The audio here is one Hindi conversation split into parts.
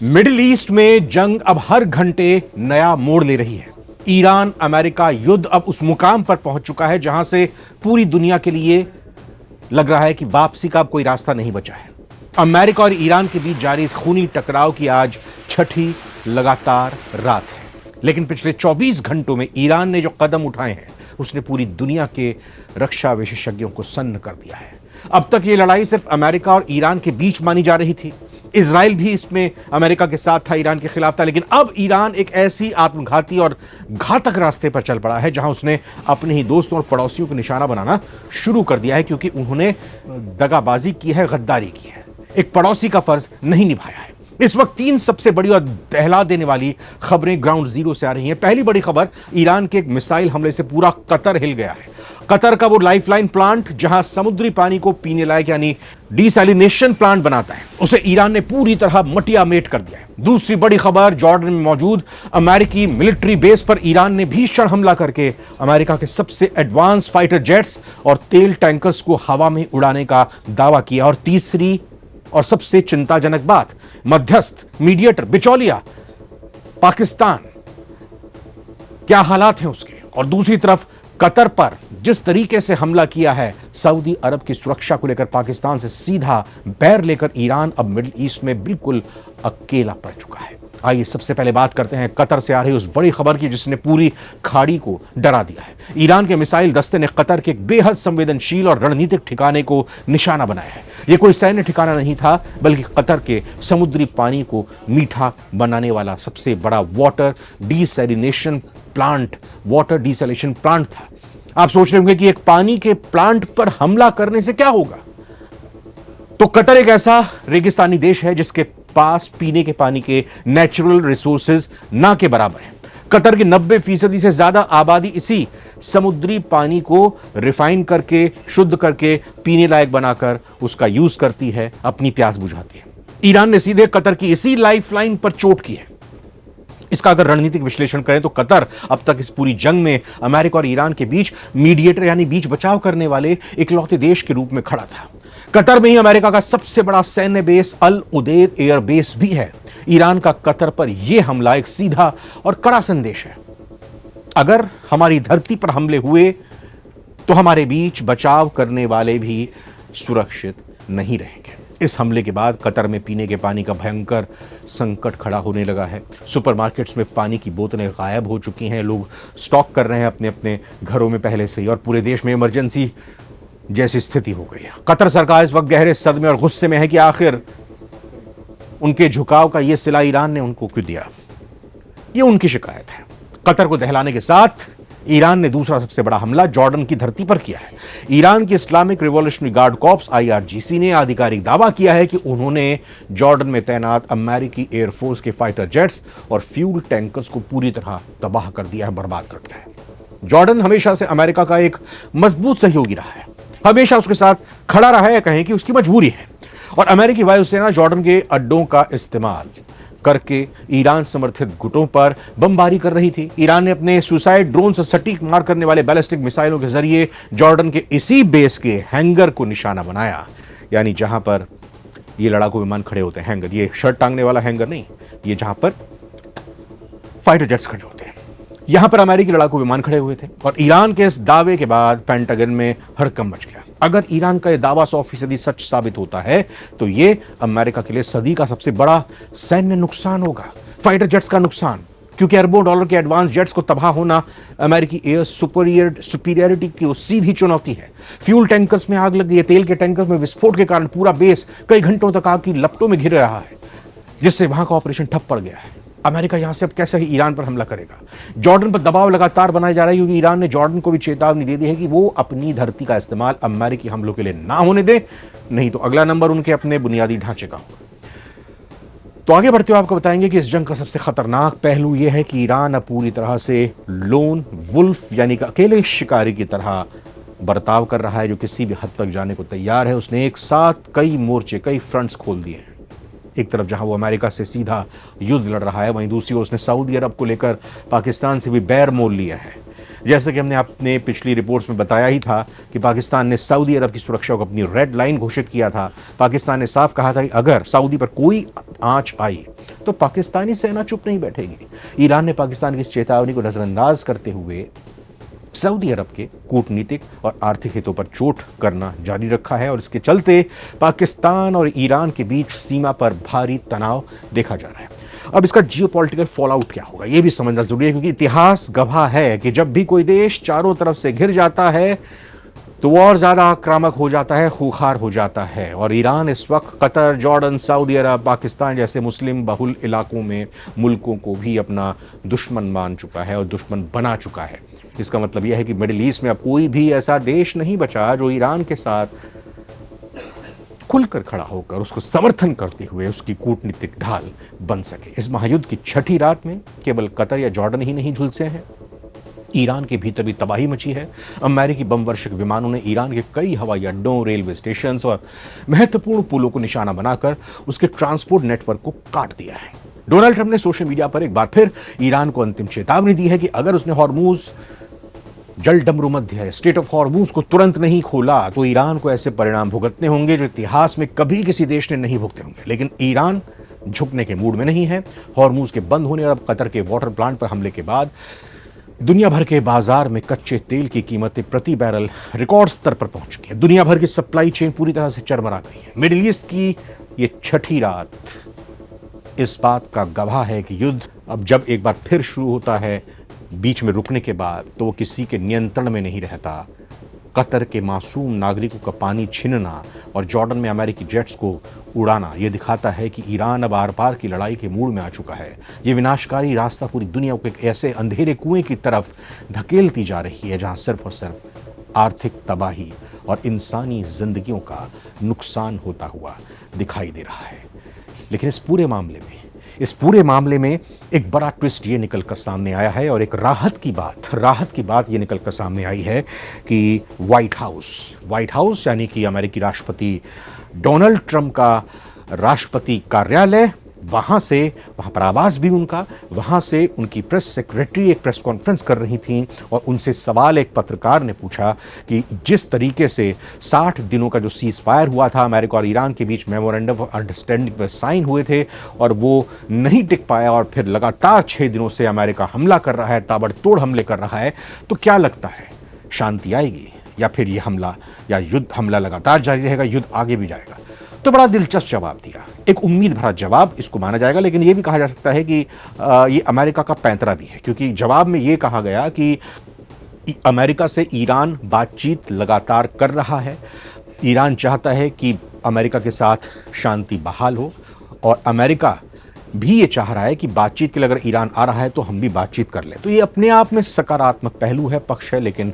मिडिल ईस्ट में जंग अब हर घंटे नया मोड़ ले रही है। ईरान अमेरिका युद्ध अब उस मुकाम पर पहुंच चुका है जहां से पूरी दुनिया के लिए लग रहा है कि वापसी का अब कोई रास्ता नहीं बचा है। अमेरिका और ईरान के बीच जारी इस खूनी टकराव की आज छठी लगातार रात है, लेकिन पिछले 24 घंटों में ईरान ने जो कदम उठाए हैं उसने पूरी दुनिया के रक्षा विशेषज्ञों को सन्न कर दिया है। अब तक यह लड़ाई सिर्फ अमेरिका और ईरान के बीच मानी जा रही थी। इजराइल भी इसमें अमेरिका के साथ था, ईरान के खिलाफ था, लेकिन अब ईरान एक ऐसी आत्मघाती और घातक रास्ते पर चल पड़ा है जहां उसने अपने ही दोस्तों और पड़ोसियों को निशाना बनाना शुरू कर दिया है, क्योंकि उन्होंने दगाबाजी की है, गद्दारी की है, एक पड़ोसी का फर्ज नहीं निभाया है। इस वक्त तीन सबसे बड़ी और दहला देने वाली खबरें ग्राउंड जीरो से आ रही हैं। पहली बड़ी खबर, ईरान के एक मिसाइल हमले से पूरा कतर हिल गया है। कतर का वो लाइफलाइन प्लांट जहां समुद्री पानी को पीने लायक यानी डिसैलिनेशन प्लांट बनाता है, उसे ईरान ने पूरी तरह मटियामेट कर दिया है। दूसरी बड़ी खबर, जॉर्डन में मौजूद अमेरिकी मिलिट्री बेस पर ईरान ने भीषण हमला करके अमेरिका के सबसे एडवांस फाइटर जेट्स और तेल टैंकर्स को हवा में उड़ाने का दावा किया। और तीसरी और सबसे चिंताजनक बात, मध्यस्थ, मीडिएटर, बिचौलिया पाकिस्तान, क्या हालात हैं उसके। और दूसरी तरफ कतर पर जिस तरीके से हमला किया है, सऊदी अरब की सुरक्षा को लेकर पाकिस्तान से सीधा बैर लेकर ईरान अब मिडिल ईस्ट में बिल्कुल अकेला पड़ चुका है। आइए सबसे पहले बात करते हैं कतर से आ रही उस बड़ी खबर की जिसने पूरी खाड़ी को डरा दिया है। ईरान के मिसाइल दस्ते ने कतर के एक बेहद संवेदनशील और रणनीतिक ठिकाने को निशाना बनाया है। यह कोई सैन्य ठिकाना नहीं था, बल्कि कतर के समुद्री पानी को मीठा बनाने वाला सबसे बड़ा वाटर डिसैलिनेशन प्लांट था। आप सोच रहे होंगे कि एक पानी के प्लांट पर हमला करने से क्या होगा। तो कतर एक ऐसा रेगिस्तानी देश है जिसके पास पीने के पानी के नेचुरल रिसोर्सेज ना के बराबर है। कतर की 90% से ज्यादा आबादी इसी समुद्री पानी को रिफाइन करके, शुद्ध करके, पीने लायक बनाकर उसका यूज करती है, अपनी प्यास बुझाती है। ईरान ने सीधे कतर की इसी लाइफलाइन पर चोट की है। इसका अगर रणनीतिक विश्लेषण करें तो कतर अब तक इस पूरी जंग में अमेरिका और ईरान के बीच मीडिएटर यानी बीच बचाव करने वाले इकलौते देश के रूप में खड़ा था। कतर में ही अमेरिका का सबसे बड़ा सैन्य बेस अल उदेद एयर बेस भी है। ईरान का कतर पर यह हमला एक सीधा और कड़ा संदेश है। अगर हमारी धरती पर हमले हुए तो हमारे बीच बचाव करने वाले भी सुरक्षित नहीं रहेंगे। इस हमले के बाद कतर में पीने के पानी का भयंकर संकट खड़ा होने लगा है। सुपरमार्केट्स में पानी की बोतलें गायब हो चुकी हैं। लोग स्टॉक कर रहे हैं अपने अपने घरों में पहले से ही, और पूरे देश में इमरजेंसी जैसी स्थिति हो गई है। कतर सरकार इस वक्त गहरे सदमे और गुस्से में है कि आखिर उनके झुकाव का यह सिला ईरान ने उनको क्यों दिया। यह उनकी शिकायत है। कतर को दहलाने के साथ ईरान ने दूसरा सबसे बड़ा हमला जॉर्डन की धरती पर किया है। ईरान की Islamic revolutionary guard corps IRGC ने आधिकारिक दावा किया है कि उन्होंने जॉर्डन में तैनात अमेरिकी एयरफोर्स के फाइटर जेट्स और फ्यूल टैंकर्स को पूरी तरह तबाह कर दिया है, बर्बाद कर दिया है। जॉर्डन हमेशा से अमेरिका का एक मजबूत सहयोगी रहा है, हमेशा उसके साथ खड़ा रहा है, कहें कि उसकी मजबूरी है। और अमेरिकी वायुसेना जॉर्डन के अड्डों का इस्तेमाल करके ईरान समर्थित गुटों पर बमबारी कर रही थी। ईरान ने अपने सुसाइड ड्रोन से सटीक मार करने वाले बैलिस्टिक मिसाइलों के जरिए जॉर्डन के इसी बेस के हैंगर को निशाना बनाया, यानी जहां पर ये लड़ाकू विमान खड़े होते हैं। हैंगर, ये शर्ट टांगने वाला हैंगर नहीं, ये जहां पर फाइटर जेट्स खड़े होते हैं, यहां पर अमेरिकी लड़ाकू विमान खड़े हुए थे। और ईरान के इस दावे के बाद पेंटागन में हड़कंप मच गया। अगर ईरान का यह दावा 100% सच साबित होता है तो यह अमेरिका के लिए सदी का सबसे बड़ा सैन्य नुकसान होगा। फाइटर जेट्स का नुकसान, क्योंकि अरबों डॉलर के एडवांस जेट्स को तबाह होना अमेरिकी एयर सुपीरियरिटी की वो सीधी चुनौती है। फ्यूल टैंकर्स में आग लग गई है। तेल के टैंकर्स में विस्फोट के कारण पूरा बेस कई घंटों तक आग की लपटों में घिर रहा है, जिससे वहां का ऑपरेशन ठप पड़ गया है। अमेरिका यहां से अब कैसे ही ईरान पर हमला करेगा। जॉर्डन पर दबाव लगातार बनाया जा रहा है, क्योंकि ईरान ने जॉर्डन को भी चेतावनी दे दी है कि वो अपनी धरती का इस्तेमाल अमेरिकी हमलों के लिए ना होने दे, नहीं तो अगला नंबर उनके अपने बुनियादी ढांचे का होगा। तो आगे बढ़ते हुए आपको बताएंगे कि इस जंग का सबसे खतरनाक पहलू यह है कि ईरान अब पूरी तरह से लोन वुल्फ यानी कि अकेले शिकारी की तरह बर्ताव कर रहा है, जो किसी भी हद तक जाने को तैयार है। उसने एक साथ कई मोर्चे, कई फ्रंट्स खोल दिए हैं। एक तरफ जहां वो अमेरिका से सीधा युद्ध लड़ रहा है, वहीं दूसरी ओर उसने सऊदी अरब को लेकर पाकिस्तान से भी बैर मोल लिया है। जैसे कि हमने अपने पिछली रिपोर्ट्स में बताया ही था कि पाकिस्तान ने सऊदी अरब की सुरक्षा को अपनी रेड लाइन घोषित किया था। पाकिस्तान ने साफ कहा था कि अगर सऊदी पर कोई आंच आई तो पाकिस्तानी सेना चुप नहीं बैठेगी। ईरान ने पाकिस्तान की इस चेतावनी को नजरअंदाज करते हुए सऊदी अरब के कूटनीतिक और आर्थिक हितों पर चोट करना जारी रखा है और इसके चलते पाकिस्तान और ईरान के बीच सीमा पर भारी तनाव देखा जा रहा है। अब इसका जियोपॉलिटिकल फॉलआउट क्या होगा यह भी समझना जरूरी है, क्योंकि इतिहास गवाह है कि जब भी कोई देश चारों तरफ से घिर जाता है तो वो और ज्यादा आक्रामक हो जाता है, खूंखार हो जाता है। और ईरान इस वक्त कतर, जॉर्डन, सऊदी अरब, पाकिस्तान जैसे मुस्लिम बहुल इलाकों में मुल्कों को भी अपना दुश्मन मान चुका है और दुश्मन बना चुका है। इसका मतलब यह है कि मिडिल ईस्ट में अब कोई भी ऐसा देश नहीं बचा जो ईरान के साथ खुलकर खड़ा होकर उसको समर्थन करते हुए उसकी कूटनीतिक ढाल बन सके। इस महायुद्ध की छठी रात में केवल कतर या जॉर्डन ही नहीं झुलसे हैं, ईरान के भीतर भी तबाही मची है। अमेरिकी बम वर्षक विमानों ने ईरान के कई हवाई अड्डों, रेलवे स्टेशन और महत्वपूर्ण पुलों को निशाना बनाकर उसके ट्रांसपोर्ट नेटवर्क को काट दिया है। डोनाल्ड ट्रंप ने सोशल मीडिया पर एक बार फिर ईरान को अंतिम चेतावनी दी है कि अगर उसने हॉर्मूज जल डमरू मध्य स्टेट ऑफ हॉर्मूज को तुरंत नहीं खोला तो ईरान को ऐसे परिणाम भुगतने होंगे जो इतिहास में कभी किसी देश ने नहीं भुगते होंगे। लेकिन ईरान झुकने के मूड में नहीं है। हॉर्मूज के बंद होने और अब कतर के वाटर प्लांट पर हमले के बाद दुनिया भर के बाजार में कच्चे तेल की कीमतें प्रति बैरल रिकॉर्ड स्तर पर पहुंच चुकी है। दुनिया भर की सप्लाई चेन पूरी तरह से चरमरा गई है। मिडिल ईस्ट की ये छठी रात इस बात का गवाह है कि युद्ध अब जब एक बार फिर शुरू होता है बीच में रुकने के बाद तो वो किसी के नियंत्रण में नहीं रहता। कतर के मासूम नागरिकों का पानी छीनना और जॉर्डन में अमेरिकी जेट्स को उड़ाना यह दिखाता है कि ईरान अब आर पार की लड़ाई के मूड में आ चुका है। ये विनाशकारी रास्ता पूरी दुनिया को एक ऐसे अंधेरे कुएं की तरफ धकेलती जा रही है जहां सिर्फ और सिर्फ आर्थिक तबाही और इंसानी जिंदगियों का नुकसान होता हुआ दिखाई दे रहा है। लेकिन इस पूरे मामले में एक बड़ा ट्विस्ट ये निकलकर सामने आया है और एक राहत की बात ये निकलकर सामने आई है कि व्हाइट हाउस यानी कि अमेरिकी राष्ट्रपति डोनाल्ड ट्रंप का राष्ट्रपति कार्यालय, वहां पर आवास भी उनका, वहां से उनकी प्रेस सेक्रेटरी एक प्रेस कॉन्फ्रेंस कर रही थी और उनसे सवाल एक पत्रकार ने पूछा कि जिस तरीके से 60 दिनों का जो सीज फायर हुआ था अमेरिका और ईरान के बीच मेमोरेंडम ऑफ अंडरस्टैंडिंग पर साइन हुए थे और वो नहीं टिक पाया और फिर लगातार 6 दिनों से अमेरिका हमला कर रहा है, ताबड़तोड़ हमले कर रहा है, तो क्या लगता है शांति आएगी या फिर ये हमला लगातार जारी रहेगा, युद्ध आगे भी जाएगा? तो बड़ा दिलचस्प जवाब दिया, एक उम्मीद भरा जवाब इसको माना जाएगा। लेकिन यह भी कहा जा सकता है कि ये अमेरिका का पैंतरा भी है, क्योंकि जवाब में यह कहा गया कि अमेरिका से ईरान बातचीत लगातार कर रहा है। ईरान चाहता है कि अमेरिका के साथ शांति बहाल हो और अमेरिका भी ये चाह रहा है कि बातचीत के लिए अगर ईरान आ रहा है तो हम भी बातचीत कर लें। तो ये अपने आप में सकारात्मक पहलू है, पक्ष है। लेकिन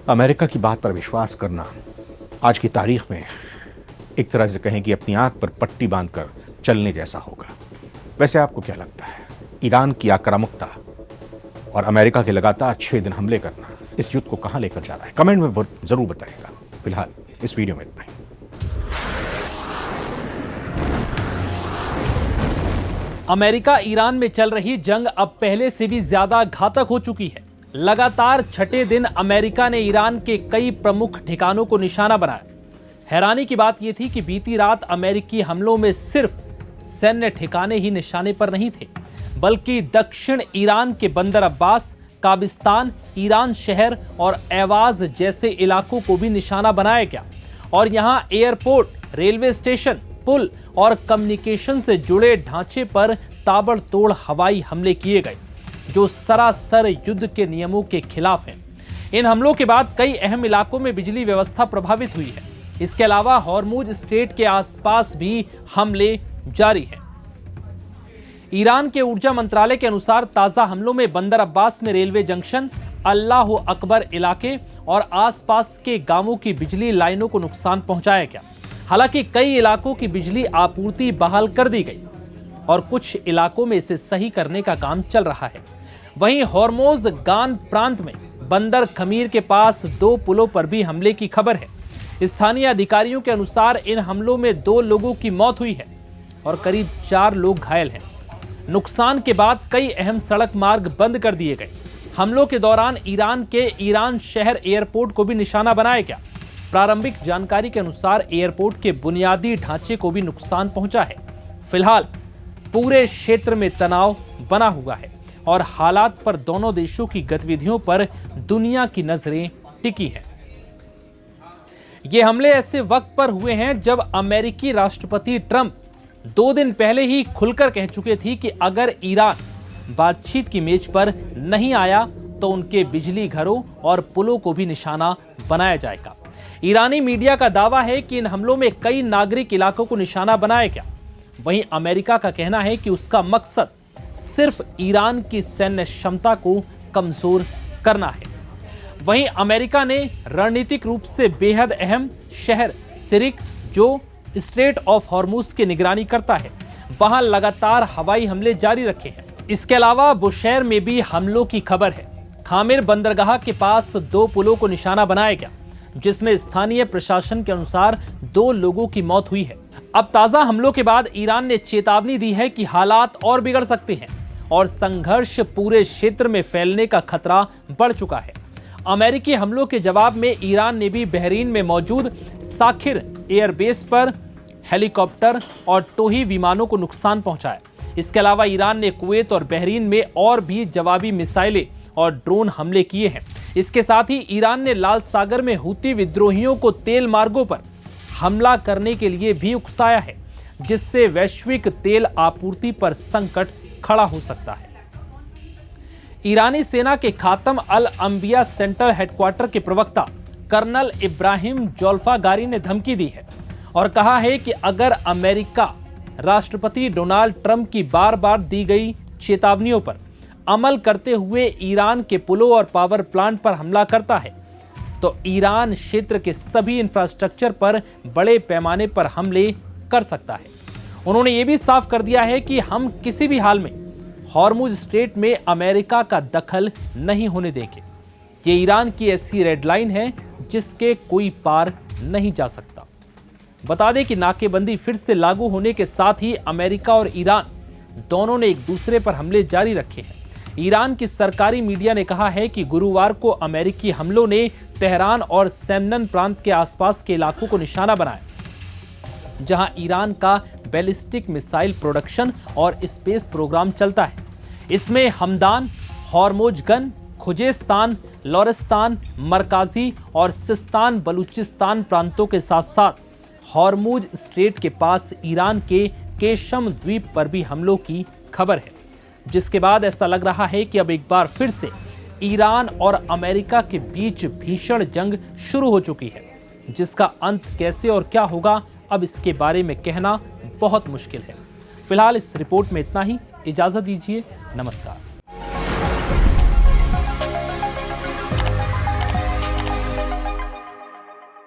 अमेरिका की बात पर विश्वास करना आज की तारीख में एक तरह से कहें कि अपनी आंख पर पट्टी बांधकर चलने जैसा होगा। वैसे आपको क्या लगता है, ईरान की आक्रामकता और अमेरिका के लगातार 6 दिन हमले करना इस युद्ध को कहां लेकर जा रहा है? कमेंट में जरूर बताइएगा। फिलहाल इस वीडियो में इतना ही। अमेरिका ईरान में चल रही जंग अब पहले से भी ज्यादा घातक हो चुकी है। लगातार छठे दिन अमेरिका ने ईरान के कई प्रमुख ठिकानों को निशाना बनाया। हैरानी की बात यह थी कि बीती रात अमेरिकी हमलों में सिर्फ सैन्य ठिकाने ही निशाने पर नहीं थे, बल्कि दक्षिण ईरान के बंदर अब्बास, काबिस्तान, ईरान शहर और एवाज जैसे इलाकों को भी निशाना बनाया गया। और यहां एयरपोर्ट, रेलवे स्टेशन, पुल और कम्युनिकेशन से जुड़े ढांचे पर ताबड़तोड़ हवाई हमले किए गए, जो सरासर युद्ध के नियमों के खिलाफ हैं। इन हमलों के बाद कई अहम इलाकों में बिजली व्यवस्था प्रभावित हुई है। इसके अलावा हॉर्मुज स्ट्रेट के आसपास भी हमले जारी हैं। ईरान के ऊर्जा मंत्रालय के अनुसार ताजा हमलों में बंदर अब्बास में रेलवे जंक्शन, अल्लाह अकबर इलाके और आसपास के गांवों की बिजली लाइनों को नुकसान पहुंचाया गया। हालांकि कई इलाकों की बिजली आपूर्ति बहाल कर दी गई और कुछ इलाकों में इसे सही करने का काम चल रहा है। वहीं हॉर्मोज गान प्रांत में बंदर खमीर के पास 2 पुलों पर भी हमले की खबर है। स्थानीय अधिकारियों के अनुसार इन हमलों में 2 लोगों की मौत हुई है और करीब 4 लोग घायल हैं। नुकसान के बाद कई अहम सड़क मार्ग बंद कर दिए गए। हमलों के दौरान ईरान के ईरान शहर एयरपोर्ट को भी निशाना बनाया गया। प्रारंभिक जानकारी के अनुसार एयरपोर्ट के बुनियादी ढांचे को भी नुकसान पहुंचा है। फिलहाल पूरे क्षेत्र में तनाव बना हुआ है और हालात पर दोनों देशों की गतिविधियों पर दुनिया की नजरें टिकी हैं। ये हमले ऐसे वक्त पर हुए हैं जब अमेरिकी राष्ट्रपति ट्रंप 2 दिन पहले ही खुलकर कह चुके थे कि अगर ईरान बातचीत की मेज पर नहीं आया तो उनके बिजली घरों और पुलों को भी निशाना बनाया जाएगा। ईरानी मीडिया का दावा है कि इन हमलों में कई नागरिक इलाकों को निशाना बनाया गया। वहीं अमेरिका का कहना है कि उसका मकसद सिर्फ ईरान की सैन्य क्षमता को कमजोर करना है। वहीं अमेरिका ने रणनीतिक रूप से बेहद अहम शहर सिरिक, जो स्ट्रेट ऑफ हॉर्मुज की निगरानी करता है, वहां लगातार हवाई हमले जारी रखे हैं। इसके अलावा बुशैर में भी हमलों की खबर है। खामिर बंदरगाह के पास 2 पुलों को निशाना बनाया गया, जिसमें स्थानीय प्रशासन के अनुसार 2 लोगों की मौत हुई है। अब ताजा हमलों के बाद ईरान ने चेतावनी दी है कि हालात और बिगड़ सकते हैं और संघर्ष पूरे क्षेत्र में फैलने का खतरा बढ़ चुका है। अमेरिकी हमलों के जवाब में ईरान ने भी बहरीन में मौजूद साखिर एयरबेस पर हेलीकॉप्टर और टोही विमानों को नुकसान पहुंचाया। इसके अलावा ईरान ने कुवैत और बहरीन में और भी जवाबी मिसाइलें और ड्रोन हमले किए हैं। इसके साथ ही ईरान ने लाल सागर में हूती विद्रोहियों को तेल मार्गों पर हमला करने के लिए भी उकसाया है, जिससे वैश्विक तेल आपूर्ति पर संकट खड़ा हो सकता है। ईरानी सेना के खातम अल अंबिया सेंट्रल हेडक्वार्टर के प्रवक्ता कर्नल इब्राहिम जोल्फागारी ने धमकी दी है और कहा है कि अगर अमेरिका राष्ट्रपति डोनाल्ड ट्रंप की बार बार दी गई चेतावनियों पर अमल करते हुए ईरान के पुलों और पावर प्लांट पर हमला करता है तो ईरान क्षेत्र के सभी इंफ्रास्ट्रक्चर पर बड़े पैमाने पर हमले कर सकता है। उन्होंने ये भी साफ कर दिया है कि हम किसी भी हाल में हॉर्मुज स्ट्रेट में अमेरिका का दखल नहीं होने देंगे। ये ईरान की ऐसी रेड लाइन है जिसके कोई पार नहीं जा सकता। बता दें कि नाकेबंदी फिर से लागू होने के साथ ही अमेरिका और ईरान दोनों ने एक दूसरे पर हमले जारी रखे हैं। ईरान की सरकारी मीडिया ने कहा है कि गुरुवार को अमेरिकी हमलों ने तेहरान और सेमनन प्रांत के आसपास के इलाकों को निशाना बनाया, जहां ईरान का बैलिस्टिक मिसाइल प्रोडक्शन और स्पेस प्रोग्राम चलता है। इसमें हमदान, हॉर्मोजगन, खुजेस्तान, लोरिस्तान, मरकाजी और सिस्तान बलूचिस्तान प्रांतों के साथ साथ हॉर्मुज स्ट्रेट के पास ईरान के केशम द्वीप पर भी हमलों की खबर है, जिसके बाद ऐसा लग रहा है कि अब एक बार फिर से ईरान और अमेरिका के बीच भीषण जंग शुरू हो चुकी है, जिसका अंत कैसे और क्या होगा अब इसके बारे में कहना बहुत मुश्किल है। फिलहाल इस रिपोर्ट में इतना ही। इजाजत दीजिए। नमस्कार।